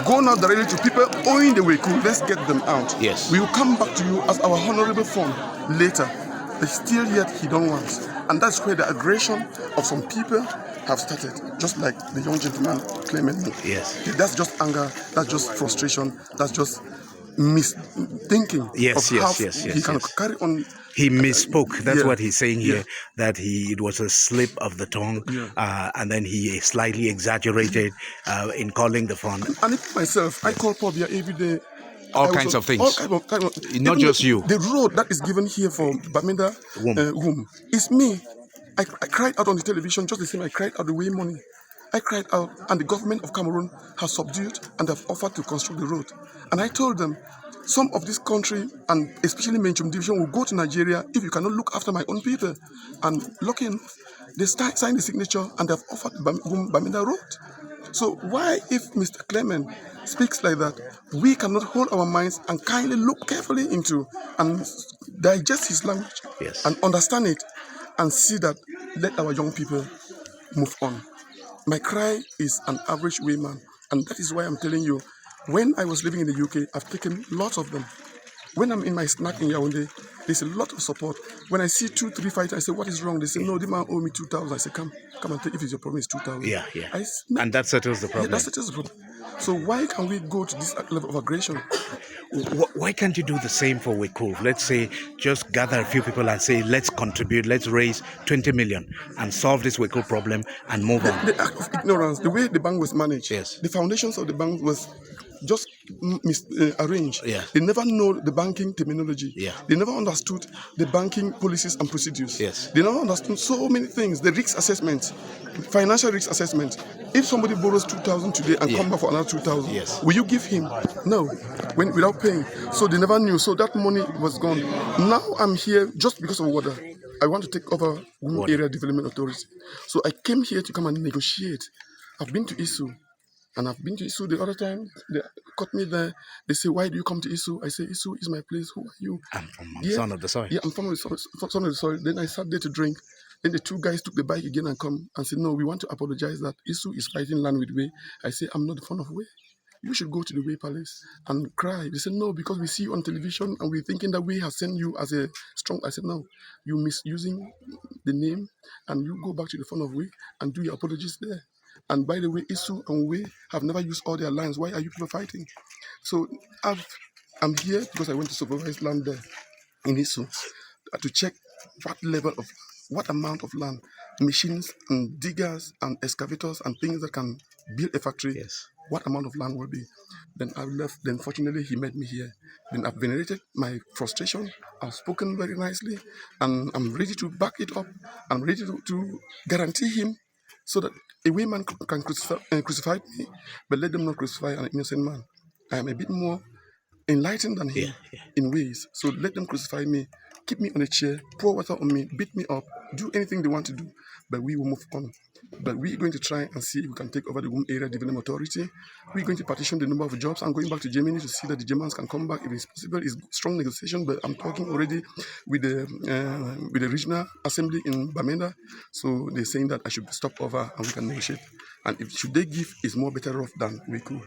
Go now directly to people owing the Weku. Let's get them out. Yes. We will come back to you as our honorable fund later. But still yet he don't want. And that's where the aggression of some people have started. Just like the young gentleman claiming me. Yes. That's just anger, that's just frustration, that's just misthinking Yes, of how yes, he can carry on. He misspoke. That's yeah, what he's saying here. yeah. That it was a slip of the tongue, Yeah. and then he slightly exaggerated in calling the fund. And even myself, I call Pobia every day. All kinds of things. All kind of, Not just you. The road that is given here for Bamenda Womb is me. I cried out on the television just the same. I cried out the way money. I cried out, and the government of Cameroon has subdued and have offered to construct the road. And I told them, some of this country, and especially Menchum Division, will go to Nigeria if you cannot look after my own people. And lucky enough, they signed the signature and they have offered Bamenda Road. So why, if Mr. Clement speaks like that, we cannot hold our minds and kindly look carefully into and digest his language and understand it and see that let our young people move on. My cry is an average wayman, and that is why I'm telling you, when I was living in the UK, I've taken lots of them. When I'm in my snack in Yaoundé, there's a lot of support. When I see 2-3 fighters, I say, what is wrong? They say, no, the man owe me 2,000. I say, come and take, if it's your problem, it's 2,000. Yeah. And that settles the problem. Yeah, that settles the problem. So why can we go to this level of aggression? Why can't you do the same for Weku? Let's say, just gather a few people and say, let's contribute, let's raise 20 million and solve this Weku problem and move on. The act of ignorance, the way the bank was managed, the foundations of the bank was just arranged. They never know the banking terminology. They never understood the banking policies and procedures. They never understood so many things. The risk assessment, financial risk assessment. If somebody borrows 2,000 today and come back for another 2,000, will you give him? No, without paying. So they never knew. So that money was gone. Now I'm here just because of water. I want to take over Women Area Development Authority. So I came here to come and negotiate. I've been to ISU. And I've been to ISU the other time. They caught me there. They say, why do you come to ISU? I say, ISU is my place. Who are you? I'm from Son of the Soil. Yeah, I'm from Son of the Soil. Then I sat there to drink. Then the two guys took the bike again and come and said, no, we want to apologize that ISU is fighting land with Way. I say, I'm not the fun of Way. You should go to the Way Palace and cry. They said, no, because we see you on television and we're thinking that Way has sent you as a strong. I said, no, you're misusing the name and you go back to the fun of Way and do your apologies there. And by the way, ISU and Way have never used all their lands. Why are you people fighting? So I'm here because I went to supervise land there in ISU to check what amount of land, machines and diggers and excavators and things that can build a factory, what amount of land will be. Then I left. Then fortunately he met me here. Then I've venerated my frustration. I've spoken very nicely and I'm ready to back it up. I'm ready to guarantee him so that a Wayman can crucify me, but let them not crucify an innocent man. I am a bit more enlightened than him in ways. So let them crucify me, keep me on a chair, pour water on me, beat me up, do anything they want to do, but we will move on. But we're going to try and see if we can take over the Women Area Development Authority. We're going to partition the number of jobs. I'm going back to Germany to see that the Germans can come back if it's possible. It's strong negotiation, but I'm talking already with the regional assembly in Bamenda. So they're saying that I should stop over and we can negotiate. And if should they give, is more better off than we could.